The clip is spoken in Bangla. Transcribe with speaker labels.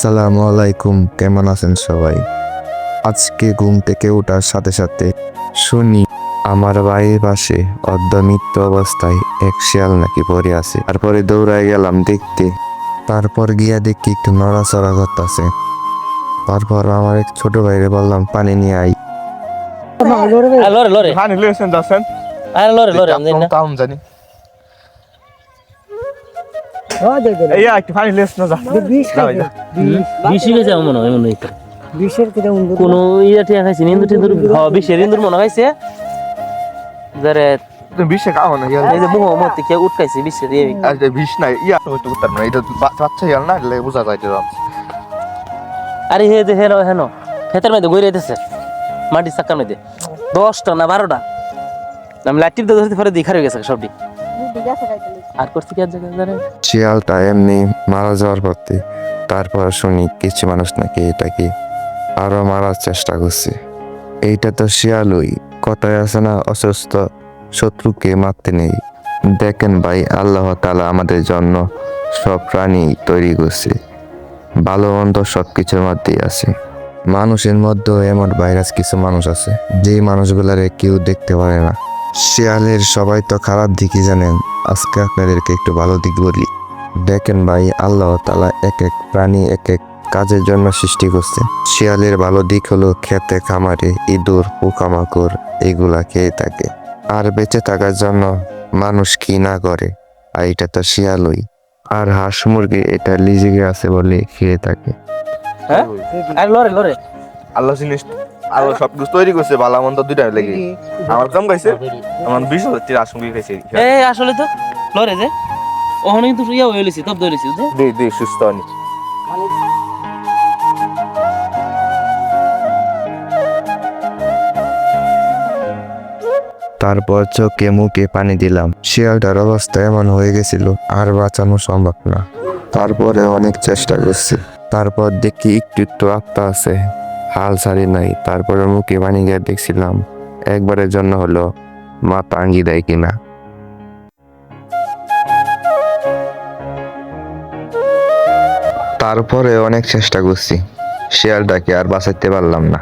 Speaker 1: আসসালামু আলাইকুম, কেমন আছেন সবাই? আজকে ঘুম থেকে ওঠার সাথে সাথে শুনি আমার বাড়ির পাশে অর্ধমৃত্যু অবস্থায় এক শিয়াল নাকি পড়ে আছে। তারপরে দৌড়ায় গেলাম দেখতে। তারপর গিয়া দেখি একটু নড়াচড়া করতেছে। তারপর আমার এক ছোট ভাইরে বললাম পানি নিয়ে আই।
Speaker 2: লরে লরে
Speaker 3: পানি লইছেন যাচ্ছেন
Speaker 2: আরে লরে লরে আমি জানি না
Speaker 3: কাম জানি এই একটু পানি লইছ না যা
Speaker 2: বেশি গেছে আমার মনে হয় কোন ইয়া টিয়া খাইছে নিন্দু টিন্দুর বিষের ইন্দুর মনে খাইছে যারে
Speaker 3: তুমি বিষে খাও না
Speaker 2: এই যে মুহ মতে কে উঠকাইছে বিষের ইয়ে
Speaker 3: আর বিষ নাই ইয়া হইতে উত্তর না এটা বাচ্চা ইয়াল না লে বুঝা যায় এটা
Speaker 2: আরে হে যে হেনো হেনো খেতের মধ্যে গইরে দিতেছে মাটি চাক্কার মধ্যে 10টা না 12টা আমি লাইট টিপতে ধরতে পারে দেখা হয়ে গেছে সবটি আর করতে কি আর জায়গা জানে
Speaker 1: শিয়ালটা এমনি মারা যাওয়ার পথে তারপর শুনি কিছু মানুষ নাকি এটাকে আরো মারার চেষ্টা করছে। এইটা তো শিয়ালই, কথায় আছে না, অসুস্থ শত্রুকে মারতে নেই। দেখেন ভাই, আল্লাহ তাআলা আমাদের জন্য সব প্রাণী তৈরি করছে, ভালো মন্দ সবকিছুর মধ্যেই আছে। মানুষের মধ্যেও এমন ভাইরাস কিছু মানুষ আছে যে মানুষগুলারে কেউ দেখতে পারে না। শিয়ালের সবাই তো খারাপ দিকই জানেন, আজকে আপনাদেরকে একটু ভালো দিক বলি। দেখেন ভাই, আল্লাহ তাআলা এক এক প্রাণী এক এক কাজের জন্য সৃষ্টি করছে। শিয়ালের ভালো দিক হলো খেতে খামারে ইঁদুর পোকামাকড় এগুলা খেয়ে থাকে, আর বেঁচে থাকার জন্য মানুষ কি না করে, আর এটা তো শিয়ালই। আর হাঁস মুরগি এটা লিজিকে আছে বলে খেয়ে থাকে।
Speaker 2: হ্যাঁ আরে লরে লরে
Speaker 3: আল্লাহ জিনিস আল্লাহ সব কিছু তৈরি করছে ভালো মন্দ দুইটা লেগে আমার কাম গাইছে আমার 20,000 আসন খাইছে
Speaker 2: এই আসলে তো লরে যে ওখানে কিন্তু ইয়া হয়ে গেছে তব ধরেছি বুঝছে
Speaker 3: দে দে সুস্থ আনি
Speaker 1: তারপর চোখে মুখে পানি দিলাম। শিয়ালটার অবস্থা এমন হয়ে গেছিল আর বাঁচানো সম্ভব না। তারপরে অনেক চেষ্টা করছি, তারপর দেখি একটু একটু আত্মা আছে, হাল ছাড়ি নাই। তারপরে মুখে পানি দিয়ে দেখছিলাম একবারের জন্য হলো মাথা আঙ্গি দেয় কিনা। তারপরে অনেক চেষ্টা করছি, শিয়ালটাকে আর বাঁচাইতে পারলাম না।